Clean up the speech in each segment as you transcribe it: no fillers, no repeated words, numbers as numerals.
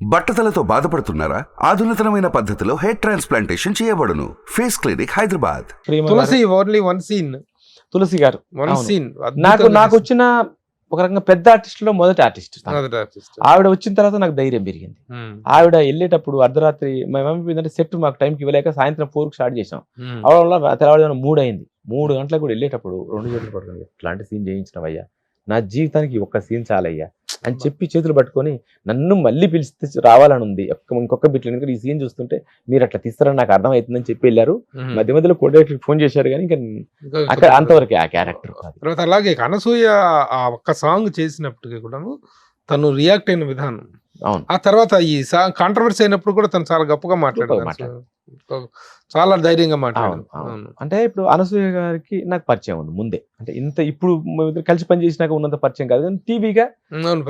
బట్టతలతో బాధపడుతున్నారా? ఆధునితనమైన పద్ధతిలో హెయిర్ ట్రాన్స్ప్లాంటేషన్ చేయబడును. Face clinic Hyderabad. Tulasi only one scene, Tulasi garu one అవును. సీన్. నాకు వచ్చిన ఒక రకంగా పెద్ద ఆర్టిస్ట్ లో మొదటి ఆర్టిస్ట్ ఆవిడ వచ్చిన తర్వాత నాకు ధైర్యం పెరిగింది. ఆవిడ వెళ్ళేటప్పుడు అర్ధరాత్రి మేమేమైందంటే సెట్ మాకు టైంకి ఇవ్వలేక సాయంత్రం 4కి స్టార్ట్ చేసాం. ఆవిడ వల్ల తెల్లవారుజామున 3 అయింది. 3 గంటలకు కూడా వెళ్ళేటప్పుడు 2 చేతులు పట్టుకుని ఇట్లాంటి సీన్ చేయించినవయ్యా, నా జీవితానికి ఒక్క సీన్ చాలయ్యా అని చెప్పి చేతులు పట్టుకొని నన్ను మళ్ళీ పిలిస్తే రావాలని ఉంది, ఇంకొక బిట్లు, ఎందుకంటే ఈ సీన్ చూస్తుంటే మీరు అట్లా తీస్తారని నాకు అర్థమవుతుందని చెప్పి వెళ్ళారు. మధ్య మధ్యలో కోడైరెక్టర్ ఫోన్ చేశారు కానీ ఇంకా అక్కడ అంతవరకు ఆ క్యారెక్టర్. తర్వాత అలాగే అనసూయ ఆ ఒక్క సాంగ్ చేసినప్పటికీ కూడాను తను రియాక్ట్ అయిన విధానం, అవును. ఆ తర్వాత ఈ సాంగ్ కాంట్రవర్సీ అయినప్పుడు కూడా తను చాలా గొప్పగా మాట్లాడారు, చాలా ధైర్యంగా మాట్లాడారు. అంటే ఇప్పుడు అనసూయ గారికి నాకు పరిచయం ఉంది ముందే, అంటే ఇంత ఇప్పుడు కలిసి పని చేసినాక ఉన్నంత పరిచయం కాదు కానీ టీవీగా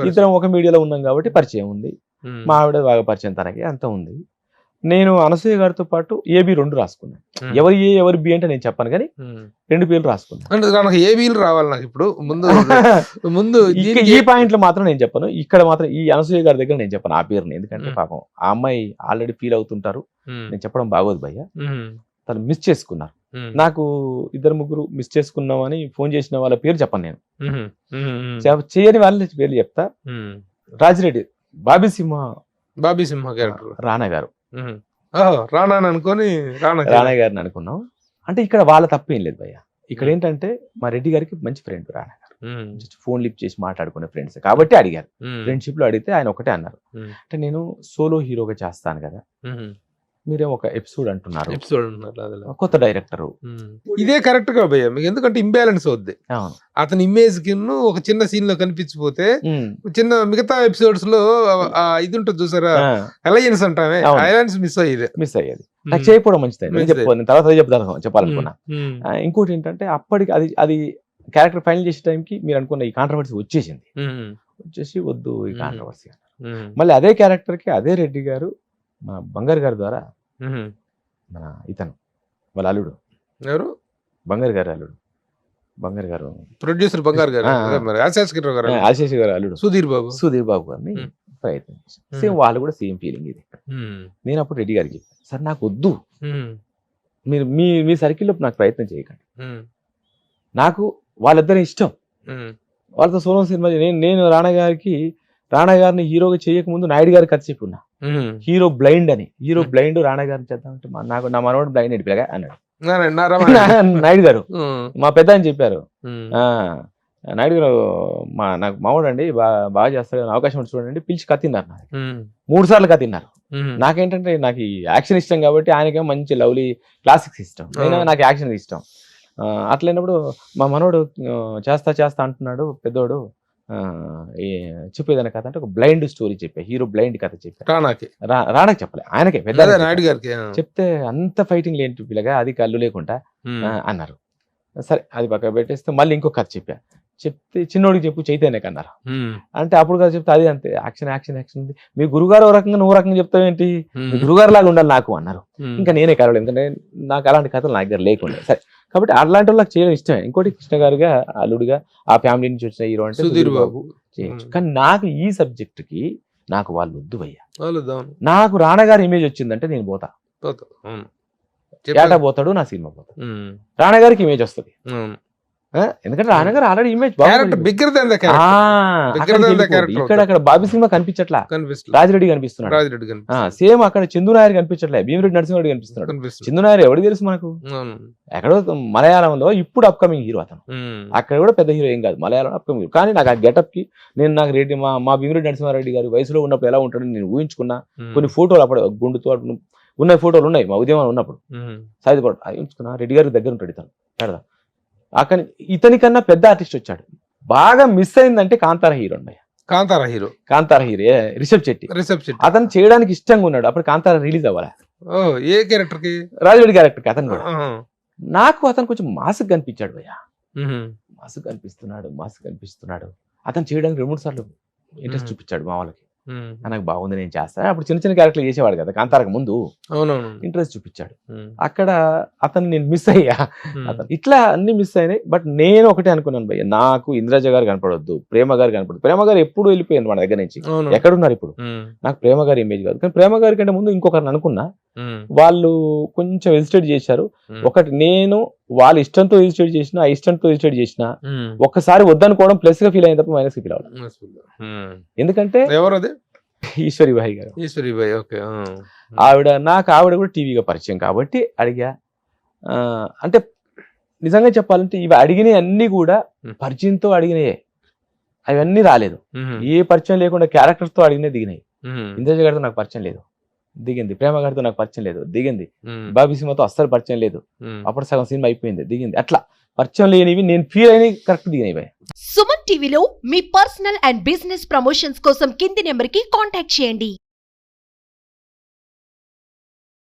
ఇద్దరం ఒక మీడియాలో ఉన్నాం కాబట్టి పరిచయం ఉంది. మా ఆవిడ బాగా పరిచయం, తనకి అంత ఉంది. నేను అనసూయ గారితో పాటు ఏబి 2 రాసుకున్నాను. ఎవరి ఏ ఎవరి బి అంటే నేను చెప్పను కానీ 2 పేర్లు రాసుకున్నాను. అంటే నాకు ఏ వీలు రావాలి నాకు ఇప్పుడు ముందు ఈ పాయింట్ లో మాత్రం నేను చెప్పను, ఇక్కడ మాత్రం ఈ అనసూయ గారి దగ్గర నేను చెప్పను ఆ పేరుని, ఎందుకంటే పాపం ఆ అమ్మాయి ఆల్రెడీ ఫీల్ అవుతుంటారు, నేను చెప్పడం బాగోదు భయ్య. తను మిస్ చేసుకున్నారు. నాకు 2-3 మిస్ చేసుకున్నామని ఫోన్ చేసిన వాళ్ళ పేరు చెప్పను నేను, చేయని వాళ్ళ పేర్లు చెప్తా. రాజిరెడ్డి, బాబీ సింహ క్యారెక్టర్ రానా గారు, రానా అనుకొని రానా గారిని అనుకున్నాం. అంటే ఇక్కడ వాళ్ళ తప్పేం లేదు భయ్య. ఇక్కడ ఏంటంటే మా రెడ్డి గారికి మంచి ఫ్రెండ్ రానా గారు, జస్ట్ ఫోన్ లిఫ్ట్ చేసి మాట్లాడుకునే ఫ్రెండ్స్ కాబట్టి అడిగారు. ఫ్రెండ్షిప్ లో అడిగితే ఆయన ఒకటే అన్నారు, అంటే నేను సోలో హీరోగా చేస్తాను కదా, మీరే ఒక ఎపిసోడ్ అంటున్నారు, కొత్త డైరెక్టర్, ఇదే కరెక్ట్ గా భయ్య మీకు, ఎందుకంటే ఇంబ్యాలెన్స్ అవుద్ది. అతని ఇమేజ్ కి ఒక చిన్న సీన్ లో కనిపించిపోతే చిన్న మిగతా ఎపిసోడ్స్ లో ఇది ఉంటుంది చూసారా, అలయన్స్ అంటామే, అలయన్స్ మిస్ అయ్యేది. నాకు చేయకపోవడం మంచిది, తర్వాత చెప్పాలనుకున్నా. ఇంకోటి ఏంటంటే అప్పటికి అది క్యారెక్టర్ ఫైనల్ చేసే టైంకి మీరు అనుకున్న ఈ కాంట్రవర్సీ వచ్చేసి వద్దు ఈ కాంట్రవర్సీ అన్నారు. మళ్ళీ అదే క్యారెక్టర్ కి అదే రెడ్డి గారు మా బంగారు గారి ద్వారా మన ఇతను వాళ్ళ అల్లుడు, ఎవరు బంగారు గారు అల్లుడు, బంగారు గారు ప్రొడ్యూసర్, బంగారు గారు ఆశీష్ గారు అల్లుడు సుధీర్ బాబు గారిని ప్రయత్నం చేశాను. సేమ్ వాళ్ళు కూడా సేమ్ ఫీలింగ్ ఇది. నేను అప్పుడు రెడ్డి గారికి చెప్పాను, సార్ నాకు వద్దు, మీరు మీ సర్కిల్లో నాకు ప్రయత్నం చేయకండి, నాకు వాళ్ళిద్దరి ఇష్టం, వాళ్ళతో సోలం సినిమా. నేను రాణా గారిని హీరోగా చేయకముందు నాయుడు గారికి కథ చెప్పున్నా, హీరో బ్లైండ్ అని, హీరో బ్లైండ్ రాణా గారిని చేద్దామంటే నాకు నా మనవాడు బ్లైండ్ అడిపిలాగా అన్నాడు నాయుడు గారు. మా పెద్ద అని చెప్పారు, నాయుడు గారు నాకు మామూడు అండి, బాగా చేస్తాడు, అవకాశం చూడండి, పిలిచి కత్తిన్నారు. నాకు 3 సార్లు కత్తిన్నారు. నాకేంటంటే నాకు ఈ యాక్షన్ ఇష్టం కాబట్టి ఆయనకేమో మంచి లవ్లీ క్లాసిక్స్ ఇష్టం, నాకు యాక్షన్ ఇష్టం. అట్లయినప్పుడు మా మనోడు చేస్తా అంటున్నాడు పెద్దోడు, చెప్పేదన్న కథ అంటే ఒక బ్లైండ్ స్టోరీ చెప్పా, హీరో బ్లైండ్ కథ చెప్పా. రానాకి చెప్పలే, ఆయనకే పెద్ద నాయుడు గారికి చెప్తే అంత ఫైటింగ్ లేని పిల్లగా అది కళ్ళు లేకుండా అన్నారు. సరే అది పక్క పెట్టేస్తే మళ్ళీ ఇంకో కథ చెప్తే చిన్నోడికి చెప్పు చైతన్యకి అన్నారు. అంటే అప్పుడు కదా చెప్తే అది అంతే యాక్షన్ ఉంది, మీ గురుగారు ఓ రకంగా నువ్వు రకంగా చెప్తావేంటి, మీ గురుగారు లాగా ఉండాలి నాకు అన్నారు. ఇంకా నేనే కలవలేదు, ఎందుకంటే నాకు అలాంటి కథలు నా దగ్గర లేకుండా. సరే కాబట్టి అలాంటి వాళ్ళకి చేయడం ఇష్టమే. ఇంకోటి కృష్ణ గారుగా అల్లుడుగా ఆ ఫ్యామిలీ నుంచి వచ్చిన హీరో అంటే సుధీర్ బాబు చేయొచ్చు. కానీ నాకు ఈ సబ్జెక్ట్ కి నాకు వాళ్ళు వద్దు భయ్యా. నాకు రాణా గారి ఇమేజ్ వచ్చిందంటే నేను పోతా, ఏటా పోతాడు, నా సినిమా పోతా, రాణా గారికి ఇమేజ్ వస్తుంది. ఎందుకంటే రాణా గారు ఆల్రెడీ ఇమేజ్ ఇక్కడ బాబీ సినిమా కనిపించట్లా, రాజిరెడ్డి కనిపిస్తున్నాడు. సేమ్ అక్కడ చందు నాయర్ కనిపించట్లే, భీమిరెడ్డి నరసింహారెడ్డి కనిపిస్తున్నాడు. చందు నాయర్ ఎవరికి తెలుసు మనకు, ఎక్కడో మలయాళంలో ఇప్పుడు అప్కమింగ్ హీరో అతను, అక్కడ కూడా పెద్ద హీరో ఏం కాదు, మలయాళం అప్కమింగ్ హీరో. కానీ నాకు ఆ గెటప్ కి నాకు రెడ్డి మా భీమిరెడ్డి నరసింహారెడ్డి గారి వయసులో ఉన్నప్పుడు ఎలా ఉంటాడని నేను ఊహించుకున్నా. కొన్ని ఫోటోలు అప్పుడు గుండుతో ఉన్న ఫోటోలు ఉన్నాయి, మా ఉద్యమం ఉన్నప్పుడు సాయిపడు అది ఉంచుకున్నా. రెడ్డి గారి దగ్గర ఉంటాడు ఇతను పెడదాం. అక్కడ ఇతనికన్నా పెద్ద ఆర్టిస్ట్ వచ్చాడు. బాగా మిస్ అయిందంటే కాంతార హీరో రిషబ్ శెట్టి. అతను చేయడానికి ఇష్టంగా ఉన్నాడు. అప్పుడు కాంతార రిలీజ్ అవ్వాలి. ఏ క్యారెక్టర్ కి? రాజురెడ్డి క్యారెక్టర్ కి. అతను కూడా నాకు అతను కొంచెం మాస్క్ కనిపించాడు భయ్యా, మాస్క్ కనిపిస్తున్నాడు. అతను చేయడానికి 2-3 సార్లు ఇంట్రెస్ట్ చూపించాడు మా వాళ్ళకి. నాకు బాగుంది నేను చేస్తాను. అప్పుడు చిన్న చిన్న క్యారెక్టర్లు చేసేవాడు కదా కాంతారకు ముందు, అవునవును. ఇంట్రెస్ట్ చూపించాడు. అక్కడ అతను నేను మిస్ అయ్యా. అతను ఇట్లా అన్ని మిస్ అయినాయి. బట్ నేను ఒకటే అనుకున్నాను భయ్య, నాకు ఇంద్రజ గారు కనపడొద్దు, ప్రేమ గారు కనపడదు. ప్రేమ గారు ఎప్పుడు వెళ్ళిపోయింది మన దగ్గర నుంచి, ఎక్కడున్నారు ఇప్పుడు? నాకు ప్రేమ గారి ఇమేజ్ కాదు. కానీ ప్రేమ గారి కంటే ముందు ఇంకొకరిని అనుకున్నా, వాళ్ళు కొంచెం హెసిటేట్ చేశారు. ఒకటి నేను వాళ్ళ ఇష్టంతో హెసిటేట్ చేసిన, ఆ ఇష్టంతో హెసిటేట్ చేసిన, ఒక్కసారి వద్దనుకోవడం ప్లస్ గా ఫీల్ అయిన తప్ప మైనస్ గా ఫీల్ అవ్వడం. ఎందుకంటే ఎవరు అది? ఈశ్వరి భాయ్ గారు. ఈశ్వరి భాయ్, ఓకే. ఆవిడ కూడా టీవీగా పరిచయం కాబట్టి అడిగా. అంటే నిజంగా చెప్పాలంటే ఇవి అడిగినవి అన్ని కూడా పరిచయంతో అడిగినాయే, అవన్నీ రాలేదు. ఏ పరిచయం లేకుండా క్యారెక్టర్స్ తో అడిగినాయి దిగినాయి. ఇంద్రజ గారితో నాకు పరిచయం లేదు, దిగింది. ప్రేమ గారితో నాకు పరిచయం లేదు, దిగింది. బాబీ సినిమాతో అస్సలు పరిచయం లేదు, అప్పుడు సగం సినిమా అయిపోయింది, దిగింది. అట్లా పరిచయం లేనివి నేను ఫీల్ అయినవి కరెక్ట్ దిగినాయి. సుమన్ టీవీలో మీ పర్సనల్ అండ్ బిజినెస్ ప్రమోషన్స్ కోసం కింది నెంబర్ కి కాంటాక్ట్ చేయండి.